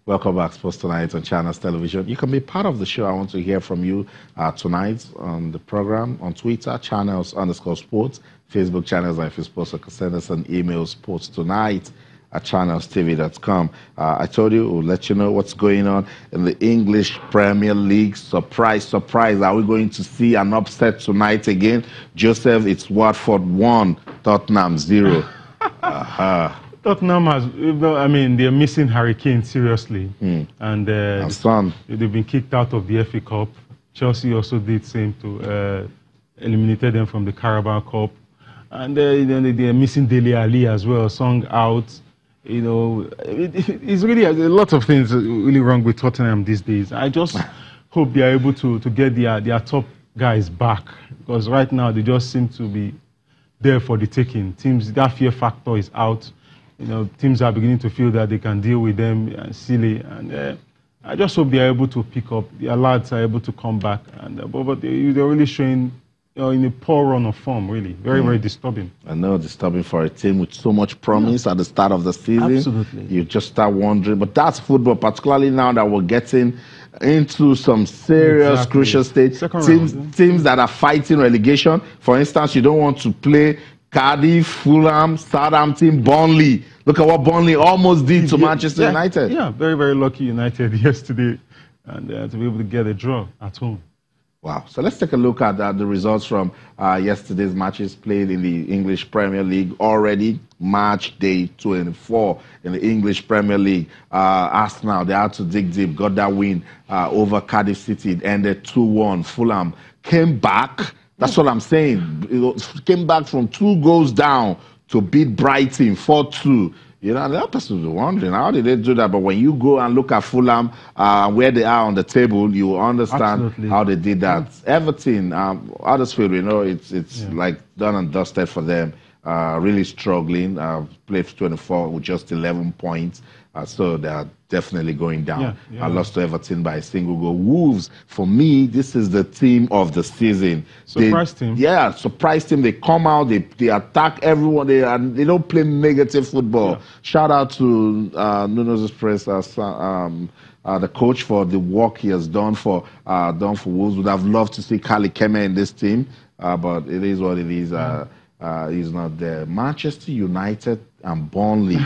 Welcome back, Sports Tonight on Channels Television. You can be part of the show. I want to hear from you tonight on the program, on Twitter, channels_sports, Facebook channels, and if you're supposed to send us an email, sportstonight@channelstv.com. I told you, we'll let you know what's going on in the English Premier League. Surprise, surprise. Are we going to see an upset tonight again? Joseph, it's Watford 1, Tottenham 0. Tottenham has, they're missing Harry Kane seriously. And Son. They've been kicked out of the FA Cup. Chelsea also did same to eliminated them from the Carabao Cup. And they're missing Dele Alli as well, Song out. It's really a lot of things really wrong with Tottenham these days. I just hope they are able to get their top guys back, because right now they just seem to be there for the taking. Teams, that fear factor is out. Teams are beginning to feel that they can deal with them silly, and I just hope they are able to pick up. Their lads are able to come back, and but they're really showing in a poor run of form, really. Very, very disturbing. I know, disturbing for a team with so much promise at the start of the season. Absolutely. You just start wondering. But that's football, particularly now that we're getting into some serious crucial stage. Teams that are fighting relegation. For instance, you don't want to play Cardiff, Fulham, Southampton, Burnley. Look at what Burnley almost did to Manchester United. Yeah, very, very lucky United yesterday, and to be able to get a draw at home. Wow. So let's take a look at the results from yesterday's matches played in the English Premier League. Already match day 24 in the English Premier League. Arsenal, they had to dig deep, got that win over Cardiff City. It ended 2-1. Fulham came back. That's what I'm saying. Came back from 2 goals down to beat Brighton 4-2. The other person was wondering, how did they do that? But when you go and look at Fulham, where they are on the table, you will understand how they did that. Everton, Huddersfield, it's like done and dusted for them. Really struggling. Played 24 with just 11 points. So they are definitely going down. I lost to Everton by a single goal. Wolves, for me, this is the team of the season. Surprise team. Yeah, surprise team. They come out, they attack everyone. They don't play negative football. Yeah. Shout out to Nuno Espirito, the coach, for the work he has done for Wolves. Would have loved to see Kali Keme in this team, but it is what it is. He's not there. Manchester United and Burnley.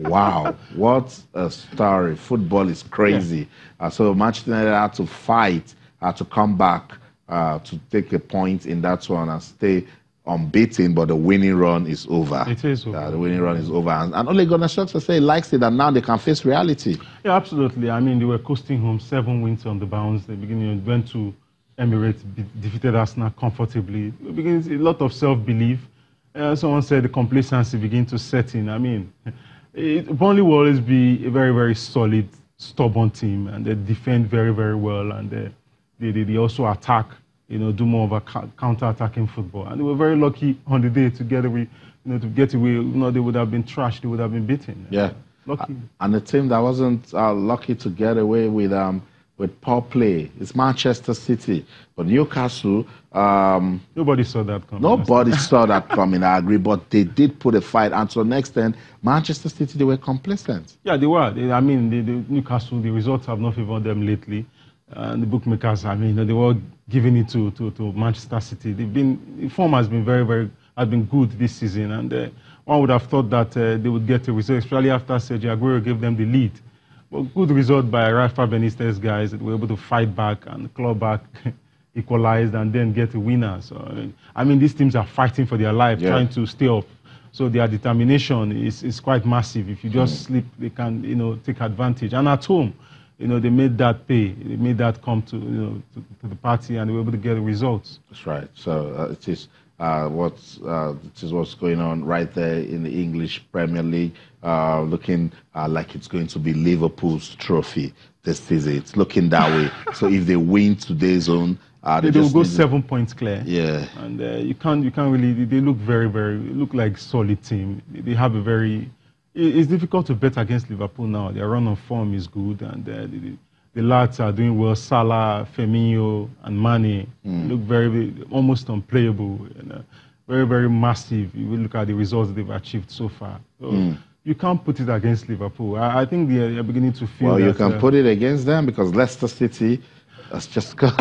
Wow, what a story. Football is crazy. So Manchester United had to fight, had to come back to take a point in that one and stay unbeaten, but the winning run is over. It is over. The winning run is over. And Ole Gunnar Solskjaer likes it, and now they can face reality. Yeah, absolutely. I mean, they were coasting home, 7 wins on the bounce. They went to Emirates, defeated Arsenal comfortably. A lot of self-belief. Someone said the complacency begin to set in. I mean, Burnley will always be a very, very solid, stubborn team, and they defend very, very well, and they also attack, do more of a counter-attacking football. And they were very lucky on the day to get away, to get away. They would have been trashed, they would have been beaten. Yeah. Lucky. And the team that wasn't lucky to get away with poor play is Manchester City. But Newcastle... nobody saw that coming. Nobody saw that coming, I agree. But they did put a fight. And to an extent, Manchester City, they were complacent. Yeah, they were. The Newcastle, the results have not favored them lately. And the bookmakers, they were giving it to Manchester City. The form has been has been good this season. And one would have thought that they would get a result, especially after Sergio Aguero gave them the lead. But good result by Rafa Benitez guys that were able to fight back and claw back, equalized, and then get a winner. So, these teams are fighting for their life, trying to stay up. So their determination is quite massive. If you just slip, they can, take advantage. And at home, they made that pay. They made that come to the party, and they were able to get the results. That's right. So it is what's going on right there in the English Premier League. Looking like it's going to be Liverpool's trophy this season. It's looking that way. So if they win today's own, they will go 7 points clear. Yeah. And you can't really. They look look like solid team. They have a very. It's difficult to bet against Liverpool now. Their run of form is good, and the lads are doing well. Salah, Firmino, and Mane look very almost unplayable. Very, very massive. You will look at the results they've achieved so far. So you can't put it against Liverpool. I think they're beginning to feel. Well, that, you can put it against them because Leicester City has just got.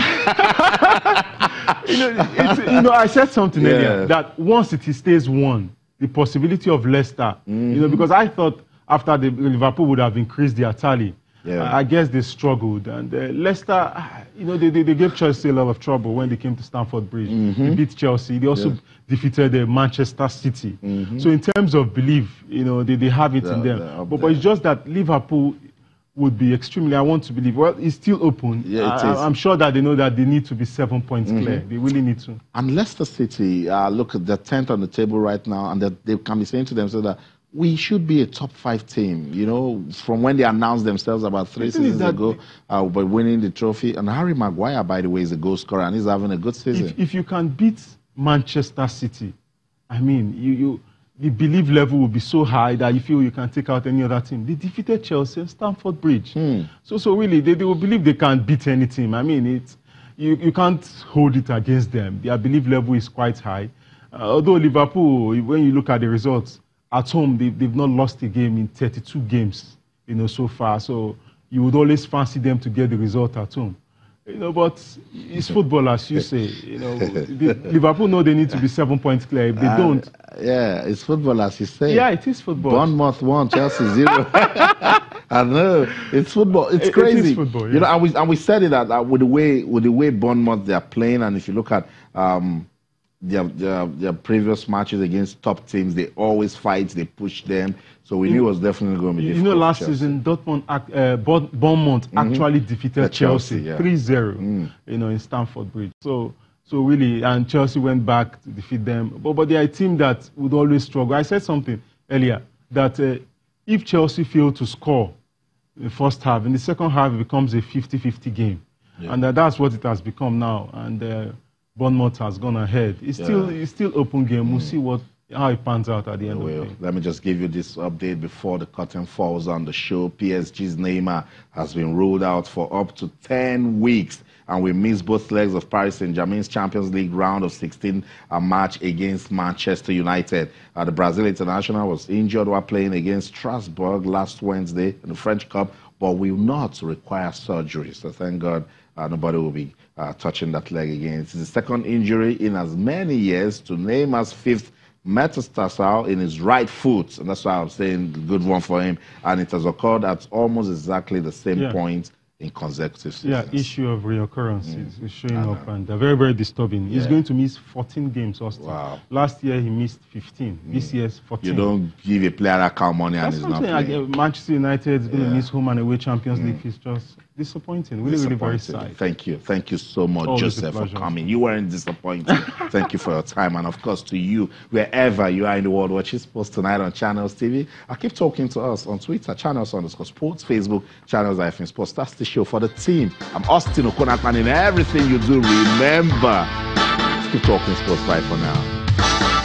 I said something earlier that once it stays one, the possibility of Leicester, because I thought after the Liverpool would have increased their tally. I guess they struggled, and Leicester, they gave Chelsea a lot of trouble when they came to Stamford Bridge. They beat Chelsea. They also defeated Manchester City. So in terms of belief, they have it in them. But it's just that Liverpool would be extremely, I want to believe, well, it's still open. I'm sure that they know that they need to be 7 points clear. They really need to. And Leicester City, look, they're 10th on the table right now, and they can be saying to themselves that we should be a top 5 team, from when they announced themselves about 3 seasons ago by winning the trophy. And Harry Maguire, by the way, is a goal scorer, and he's having a good season. If you can beat Manchester City, I mean, the belief level will be so high that you feel you can take out any other team. They defeated Chelsea at Stamford Bridge. So really, they will believe they can beat any team. I mean, you can't hold it against them. Their belief level is quite high. Although Liverpool, when you look at the results, at home, they've not lost a game in 32 games, so far. So you would always fancy them to get the result at home. But it's football, as you say. Liverpool know they need to be 7 points clear. If they don't... Yeah, it's football, as you say. Yeah, it is football. Bournemouth 1, Chelsea 0. I know. It's football. It's crazy. It is football, yeah. And we said it that with the way Bournemouth they are playing, and if you look at their previous matches against top teams, they always fight, they push them. So we knew it was definitely going to be difficult. Last season, Bournemouth actually defeated Chelsea 3-0, in Stamford Bridge. So really, and Chelsea went back to defeat them. But they are a team that would always struggle. I said something earlier that if Chelsea fail to score in the first half, in the second half it becomes a 50-50 game, and that's what it has become now. And Bournemouth has gone ahead. It's still open game. We'll see how it pans out at the end of the day. Let me just give you this update before the curtain falls on the show. PSG's Neymar has been ruled out for up to 10 weeks. And we missed both legs of Paris Saint-Germain's Champions League round of 16 match against Manchester United. The Brazil international was injured while playing against Strasbourg last Wednesday in the French Cup, but will not require surgery. So thank God nobody will be touching that leg again. It's the second injury in as many years to Neymar's 5th metatarsal in his right foot. And that's why I'm saying good one for him. And it has occurred at almost exactly the same point in consecutive seasons. Yeah, issue of reoccurrence is showing up, and they're very, very disturbing. He's going to miss 14 games, Austin. Wow. Last year, he missed 15. This year's 14. You don't give a player that kind of money and he's not playing. Manchester United is going to miss home and away Champions League. It's just disappointing. Really very sad. Thank you. Thank you so much, Joseph, for coming. You weren't disappointed. Thank you for your time. And, of course, to you, wherever you are in the world watching sports tonight on Channels TV, keep talking to us on Twitter, Channels_Sports, Facebook, Channels-Sports. That's the show for the team. I'm Austin Okonakman. In everything you do, remember, keep talking sports right for now.